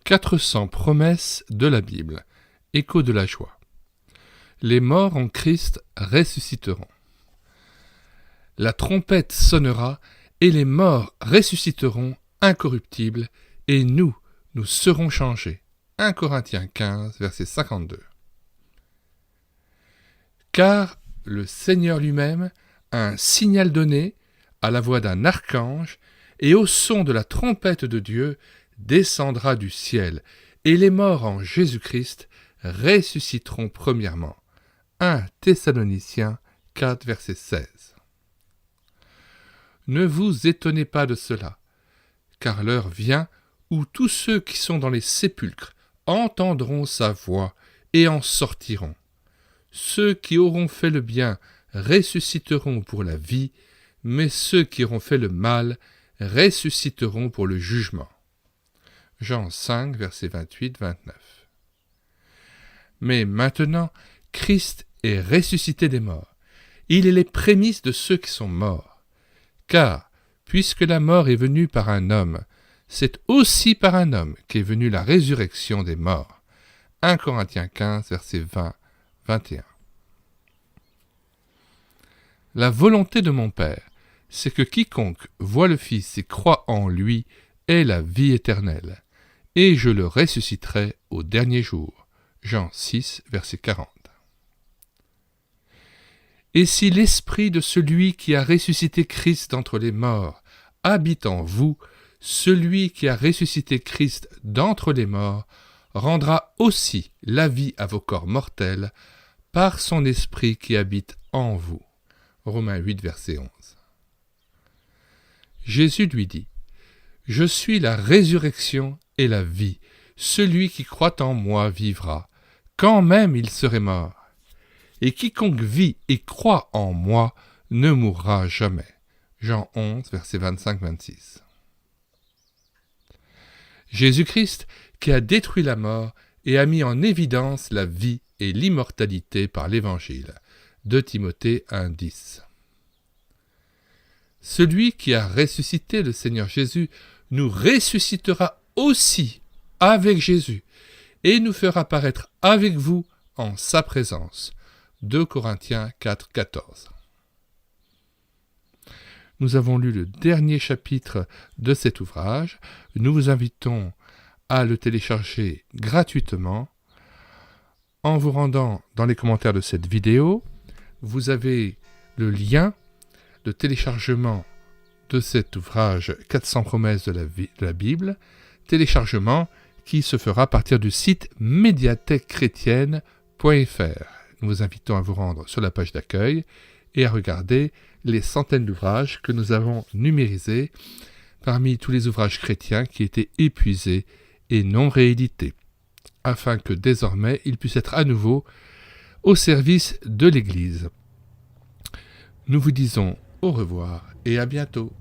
400 promesses de la Bible. Écho de la joie. Les morts en Christ ressusciteront. La trompette sonnera et les morts ressusciteront incorruptibles et nous serons changés. 1 Corinthiens 15, verset 52. Car le Seigneur lui-même a un signal donné à la voix d'un archange et au son de la trompette de Dieu descendra du ciel, et les morts en Jésus-Christ ressusciteront premièrement. 1 Thessaloniciens 4, verset 16. Ne vous étonnez pas de cela, car l'heure vient où tous ceux qui sont dans les sépulcres entendront sa voix et en sortiront. Ceux qui auront fait le bien ressusciteront pour la vie, mais ceux qui auront fait le mal ressusciteront pour le jugement. Jean 5, versets 28-29. Mais maintenant, Christ est ressuscité des morts. Il est les prémices de ceux qui sont morts. Car, puisque la mort est venue par un homme, c'est aussi par un homme qu'est venue la résurrection des morts. 1 Corinthiens 15, versets 20-21. La volonté de mon Père, c'est que quiconque voit le Fils et croit en lui ait la vie éternelle, et je le ressusciterai au dernier jour. Jean 6, verset 40. Et si l'esprit de celui qui a ressuscité Christ d'entre les morts habite en vous, celui qui a ressuscité Christ d'entre les morts rendra aussi la vie à vos corps mortels par son esprit qui habite en vous. Romains 8, verset 11. Jésus lui dit : Je suis la résurrection et la vie. Celui qui croit en moi vivra, quand même il serait mort. Et quiconque vit et croit en moi ne mourra jamais. Jean 11, versets 25-26. Jésus-Christ, qui a détruit la mort et a mis en évidence la vie et l'immortalité par l'Évangile. 2 Timothée 1, 10. Celui qui a ressuscité le Seigneur Jésus nous ressuscitera aussi avec Jésus et nous fera paraître avec vous en sa présence. 2 Corinthiens 4, 14. Nous avons lu le dernier chapitre de cet ouvrage. Nous vous invitons à le télécharger gratuitement en vous rendant dans les commentaires de cette vidéo. Vous avez le lien de téléchargement de cet ouvrage 400 promesses de la Bible, téléchargement qui se fera à partir du site médiathèquechrétienne.fr. Nous vous invitons à vous rendre sur la page d'accueil et à regarder les centaines d'ouvrages que nous avons numérisés parmi tous les ouvrages chrétiens qui étaient épuisés et non réédités, afin que désormais ils puissent être à nouveau au service de l'Église. Nous vous disons au revoir et à bientôt.